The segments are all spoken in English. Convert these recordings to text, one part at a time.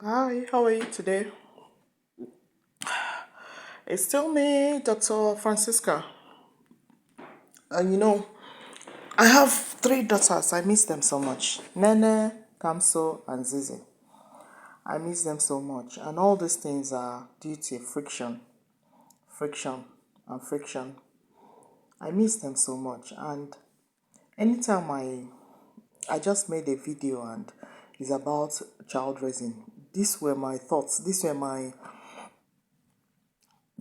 Hi, how are you today? It's still me, Dr. Francisca. And I have three daughters. I miss them so much. Nene, Kamso, and Zizi. I miss them so much. And all these things are due to friction, friction, and friction. I miss them so much. And anytime I just made a video and it's about child raising. These were my thoughts. These were my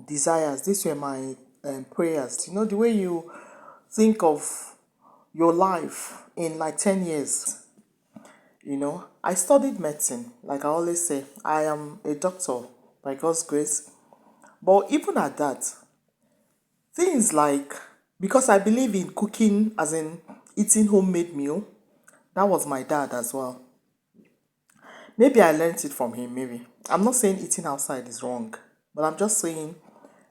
desires. These were my prayers. The way you think of your life in like 10 years. I studied medicine. Like I always say, I am a doctor by God's grace. But even at that, things like, because I believe in cooking, as in eating homemade meal, that was my dad as well. Maybe I learned it from him, maybe. I'm not saying eating outside is wrong, but I'm just saying,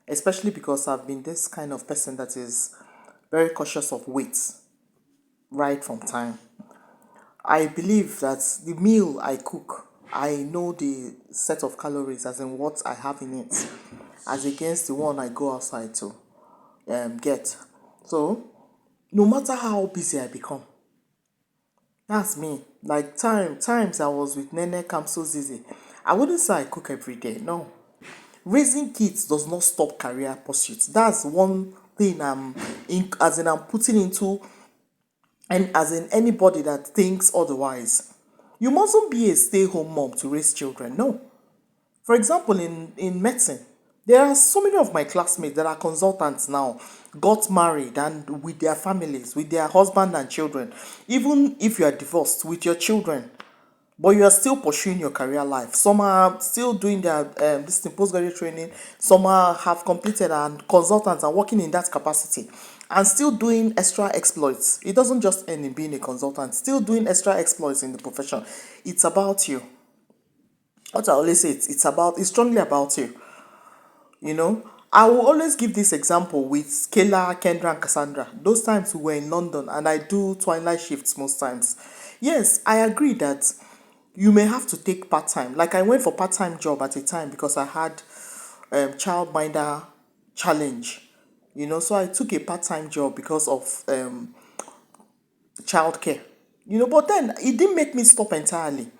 especially because I've been this kind of person that is very cautious of weight right from time. I believe that the meal I cook, I know the set of calories, as in what I have in it, as against the one I go outside to get. So, no matter how busy I become, that's me. Like times I was with Nene Kamso Zizi, I wouldn't say I cook every day. No, raising kids does not stop career pursuits. That's one thing I'm putting into, and as in anybody that thinks otherwise. You mustn't be a stay-home mom to raise children. No. For example, in medicine, there are so many of my classmates that are consultants now, got married and with their families, with their husband and children. Even if you are divorced with your children, but you are still pursuing your career life. Some are still doing their postgraduate training. Some have completed and consultants are working in that capacity and still doing extra exploits. It doesn't just end in being a consultant. Still doing extra exploits in the profession. It's about you. What I always say, it's strongly about you. I will always give this example with Kayla, Kendra, and Cassandra. Those times we were in London and I do twilight shifts most times. Yes, I agree that you may have to take part time. Like I went for part time job at a time because I had childminder challenge. So I took a part time job because of childcare. But then it didn't make me stop entirely.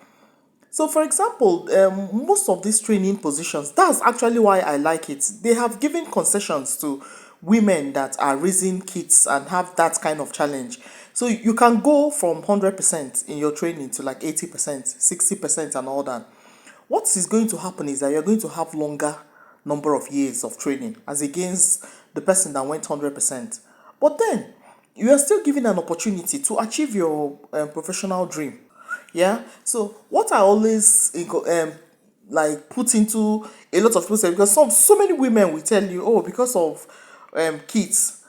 So, for example, most of these training positions, that's actually why I like it. They have given concessions to women that are raising kids and have that kind of challenge. So, you can go from 100% in your training to like 80%, 60%, and all that. What is going to happen is that you're going to have longer number of years of training as against the person that went 100%. But then, you are still given an opportunity to achieve your professional dream. Yeah. So what I always like put into a lot of people say, because so many women will tell you, oh, because of kids,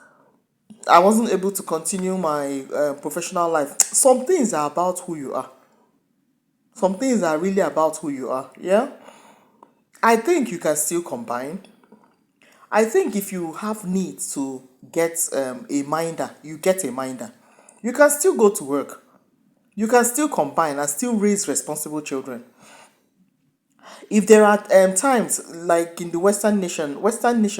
I wasn't able to continue my professional life. Some things are about who you are. Some things are really about who you are. Yeah. I think you can still combine. I think if you have need to get a minder, you get a minder. You can still go to work. You can still combine and still raise responsible children. If there are times like in the Western nation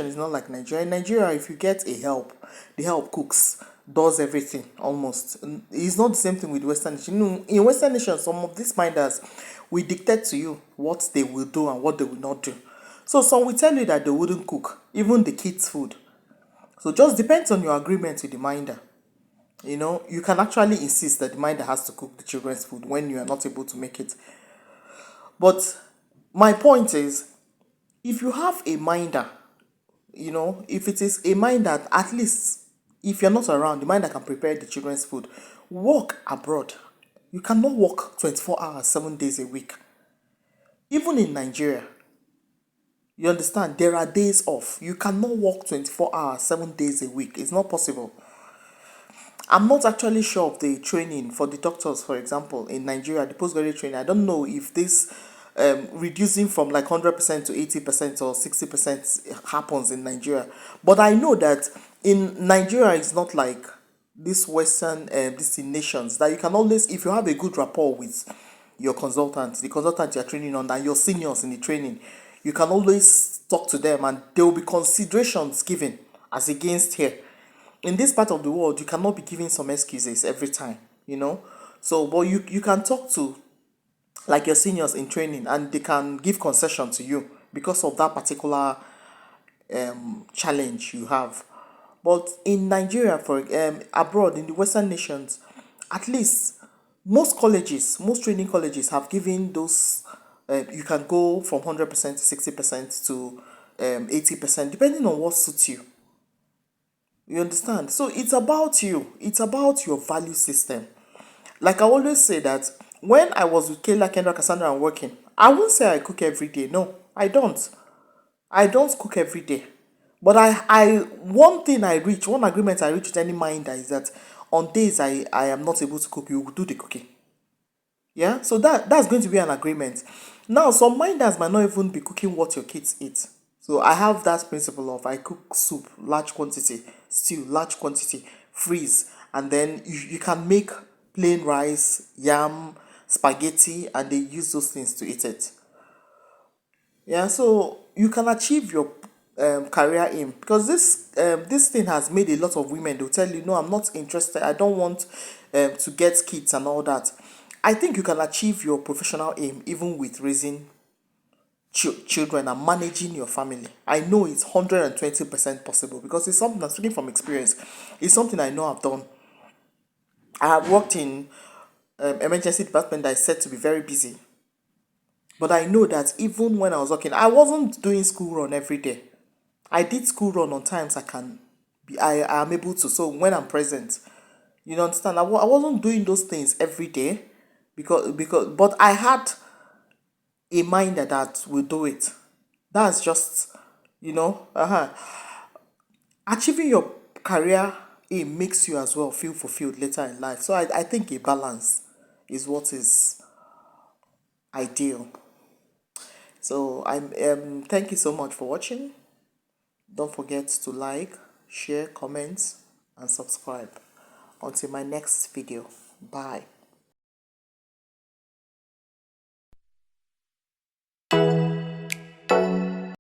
is not like Nigeria. In Nigeria, if you get a help, the help cooks, does everything almost. It's not the same thing with Western nation. In Western nation, some of these minders will dictate to you what they will do and what they will not do. So some will tell you that they wouldn't cook, even the kids' food. So just depends on your agreement with the minder. You can actually insist that the minder has to cook the children's food when you are not able to make it. But my point is, if you have a minder, if it is a minder, at least if you're not around, the minder can prepare the children's food. Work abroad. You cannot work 24 hours, 7 days a week. Even in Nigeria, you understand, there are days off. You cannot work 24 hours, 7 days a week. It's not possible. I'm not actually sure of the training for the doctors, for example, in Nigeria, the postgraduate training. I don't know if this reducing from like 100% to 80% or 60% happens in Nigeria. But I know that in Nigeria, it's not like these Western nations that you can always, if you have a good rapport with your consultant, the consultant you're training on, and your seniors in the training. You can always talk to them and there will be considerations given as against here. In this part of the world, you cannot be giving some excuses every time, you know. So, but you can talk to like your seniors in training and they can give concession to you because of that particular challenge you have. But in Nigeria, for abroad in the Western nations, at least most training colleges have given those. You can go from 100% to 60% to 80%, depending on what suits you. You understand? So it's about you. It's about your value system. Like I always say that when I was with Kayla, Kendra, Cassandra, and working, I won't say I cook every day. No, I don't. I don't cook every day. But one thing I reach, one agreement I reach with any minder is that on days I am not able to cook, you will do the cooking. Yeah, so that's going to be an agreement. Now, some minders might not even be cooking what your kids eat. So I have that principle of I cook soup, large quantity, stew, large quantity, freeze, and then you can make plain rice, yam, spaghetti, and they use those things to eat it. Yeah, so you can achieve your career aim because this thing has made a lot of women. They'll tell you, no, I'm not interested. I don't want to get kids and all that. I think you can achieve your professional aim even with raising children and managing your family. I know it's 120% possible because it's something I'm speaking from experience. It's something I know I've done. I have worked in emergency department that is said to be very busy. But I know that even when I was working, I wasn't doing school run every day. I did school run on times I am able to. So when I'm present, you understand. I wasn't doing those things every day but I had a mind that will do it. That's just achieving your career aim makes you as well feel fulfilled later in life. So I think a balance is what is ideal. So I'm thank you so much for watching. Don't forget to like, share, comment, and subscribe. Until my next video. Bye.